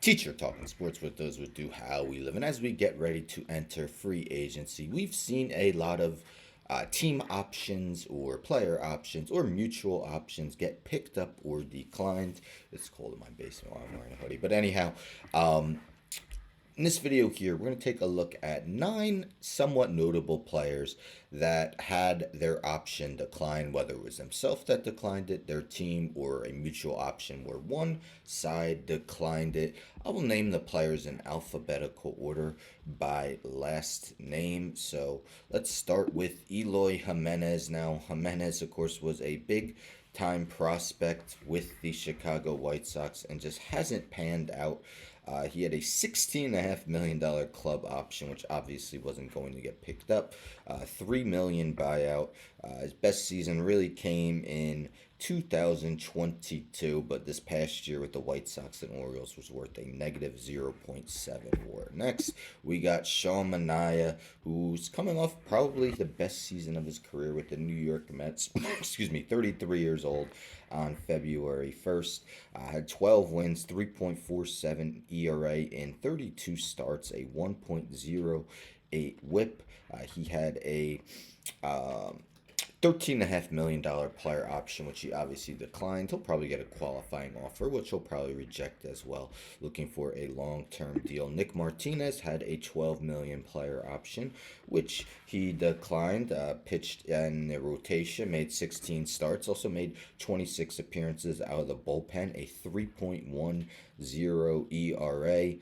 Teacher talking sports with those who do how we live. And as we get ready to enter free agency, we've seen a lot of team options or player options or mutual options get picked up or declined. It's cold in my basement while I'm wearing a hoodie. But anyhow, in this video here, we're going to take a look at 9 somewhat notable players that had their option decline, whether it was themselves that declined it, their team, or a mutual option where one side declined it. I will name the players in alphabetical order by last name. So let's start with Eloy Jimenez. Now, Jimenez, of course, was a big time prospect with the Chicago White Sox and just hasn't panned out. He had a $16.5 million club option, which obviously wasn't going to get picked up. $3 million buyout. His best season really came in 2022, but this past year with the White Sox and Orioles was worth a negative zero point 0.7 WAR. Next, we got Sean Manaea, who's coming off probably the best season of his career with the New York Mets. Excuse me, 33 years old on February 1st. Had 12 wins, 3.47 ERA in 32 starts, a 1.08 whip. He had a $13.5 million player option, which he obviously declined. He'll probably get a qualifying offer, which he'll probably reject as well, looking for a long-term deal. Nick Martinez had a $12 million player option, which he declined. Pitched in the rotation, made 16 starts, also made 26 appearances out of the bullpen, a 3.10 ERA.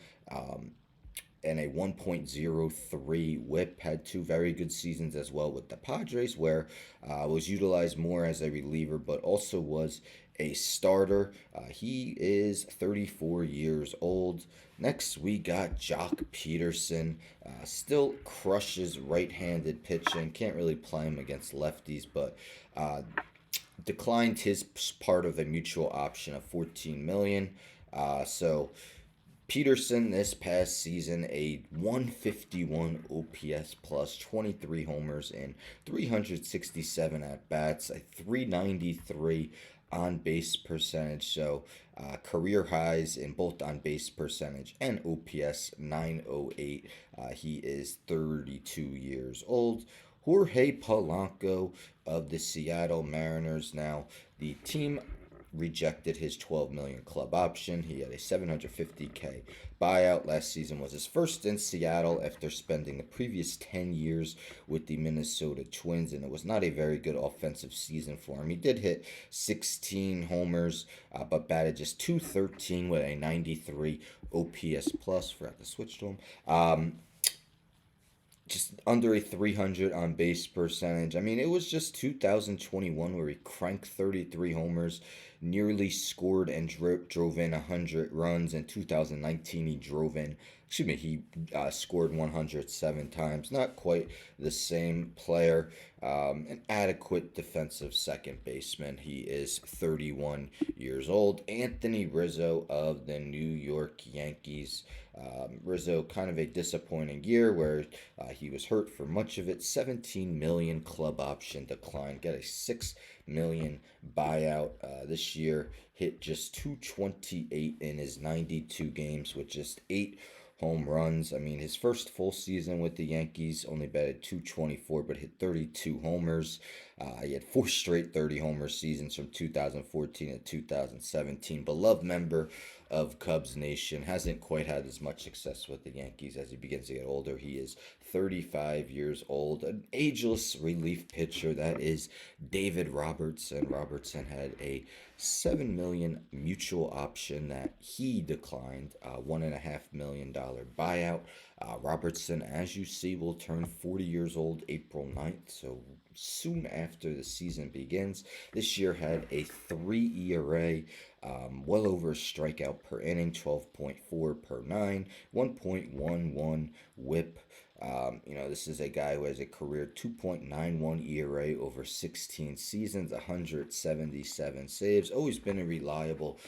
And a 1.03 whip. Had 2 very good seasons as well with the Padres, where was utilized more as a reliever, but also was a starter. He is 34 years old. Next, we got Joc Pederson. Still crushes right-handed pitching. Can't really play him against lefties, but declined his part of a mutual option of $14 million. So Peterson this past season, a 151 OPS plus, 23 homers in 367 at bats, a 393 on base percentage. So career highs in both on base percentage and OPS 908. He is 32 years old. Jorge Polanco of the Seattle Mariners. Now, the team rejected his $12 million club option. He had a $750K buyout. Last season was his first in Seattle after spending the previous 10 years with the Minnesota Twins, and it was not a very good offensive season for him. He did hit 16 homers, but batted just .213 with a 93 OPS plus. Forgot to switch to him. Just under a 300 on base percentage. I mean, it was just 2021 where he cranked 33 homers, nearly scored and drove in 100 runs. In 2019, he scored 107 times. Not quite the same player. An adequate defensive second baseman. He is 31 years old. Anthony Rizzo of the New York Yankees. Rizzo, kind of a disappointing year where he was hurt for much of it. 17 million club option decline. Got a 6 million buyout this year. Hit just 228 in his 92 games with just 8 home runs. I mean, his first full season with the Yankees only batted .224, but hit 32 homers. He had 4 straight 30 homer seasons from 2014 to 2017. Beloved member of Cubs Nation. Hasn't quite had as much success with the Yankees as he begins to get older. He is 35 years old. An ageless relief pitcher, that is David Robertson. Robertson had a $7 million mutual option that he declined, $1.5 million buyout. Robertson, as you see, will turn 40 years old April 9th, so soon after the season begins. This year had a 3 ERA, well over a strikeout per inning, 12.4 per 9, 1.11 whip. This is a guy who has a career 2.91 ERA over 16 seasons, 177 saves. Always been a reliable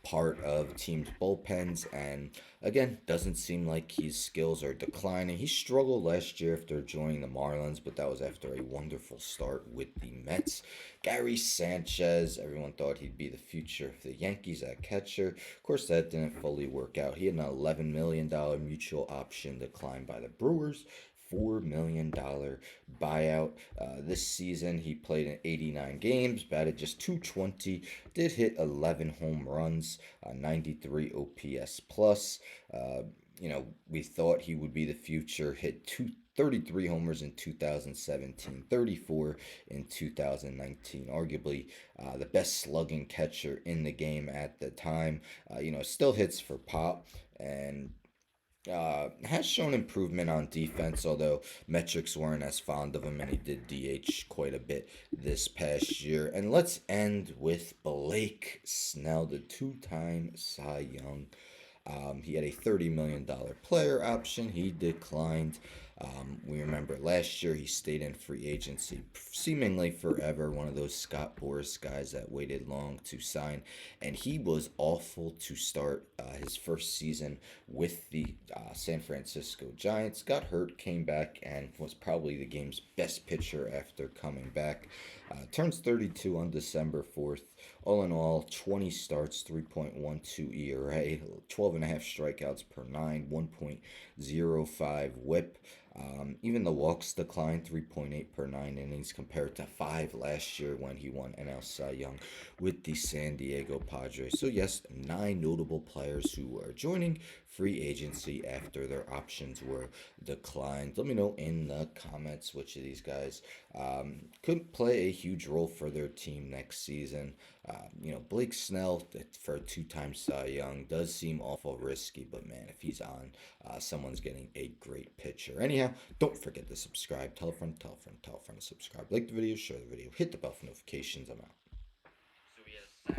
part of teams' bullpens, and again, doesn't seem like his skills are declining. He struggled last year after joining the Marlins, but that was after a wonderful start with the Mets. Gary Sanchez, everyone thought he'd be the future of the Yankees at catcher. Of course, that didn't fully work out. He had an $11 million mutual option declined by the Brewers. $4 million buyout. This season, he played in 89 games, batted just 220, did hit 11 home runs, 93 OPS plus. Uh, we thought he would be the future. Hit 33 homers in 2017, 34 in 2019. Arguably the best slugging catcher in the game at the time. Still hits for pop and has shown improvement on defense, although metrics weren't as fond of him, and he did DH quite a bit this past year. And let's end with Blake Snell, the two-time Cy Young. He had a $30 million player option. He declined. We remember last year he stayed in free agency seemingly forever, one of those Scott Boras guys that waited long to sign. And he was awful to start his first season with the San Francisco Giants. Got hurt, came back, and was probably the game's best pitcher after coming back. Turns 32 on December 4th. All in all, 20 starts, 3.12 ERA, 12 and a half strikeouts per nine, 1.05 whip. Even the walks declined 3.8 per nine innings compared to 5 last year when he won NL Cy Young with the San Diego Padres. So yes, 9 notable players who are joining free agency after their options were declined. Let me know in the comments which of these guys could play a huge role for their team next season. Blake Snell for a two-time Cy Young does seem awful risky, but man, if he's on, someone's getting a great pitcher. Anyhow, don't forget to subscribe. Tell a friend, tell a friend, tell a friend to subscribe. Like the video, share the video, hit the bell for notifications. I'm out.